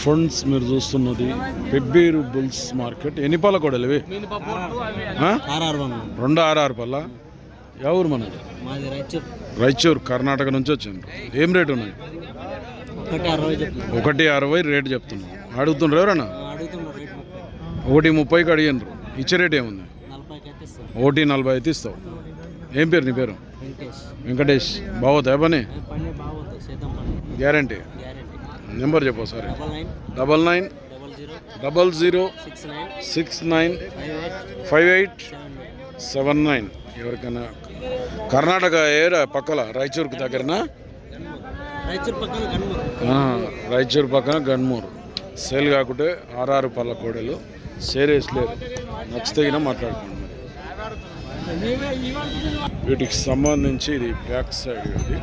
Funds మీరు చూస్తున్నది Pebbair bulls market. ఎన్ని పళ్ళ కూడా ఇవి? 2 6 పళ్ళ. ఎవరు మనది? రాయచూర్ కర్ణాటక నుంచి వచ్చిండ్రు. ఏం రేటు ఉన్నాయి? 160 రేటు చెప్తున్నాం. అడుగుతుండ్రు ఎవరన్నా? 130కి అడిగినరు. ఇచ్చే రేట్ ఏముంది? 140 అయితే ఇస్తావు. ఏం పేరు నీ పేరు? వెంకటేష్. బాగోతాయా పని? గ్యారంటీ. నెంబర్ చెప్పు సారీ. 9900695879. ఎవరికైనా కర్ణాటక ఏరా పక్కల రాయచూర్కి దగ్గరనా? రాయచూర్ పక్కన గన్మూరు. సేల్ కాకుంటే 6 పళ్ళ కోడలు సేరేసలేరు. నచ్చితే మాట్లాడుకోండి. మరి వీటికి సంబంధించి ఇది బ్యాక్ సైడ్ ఇది.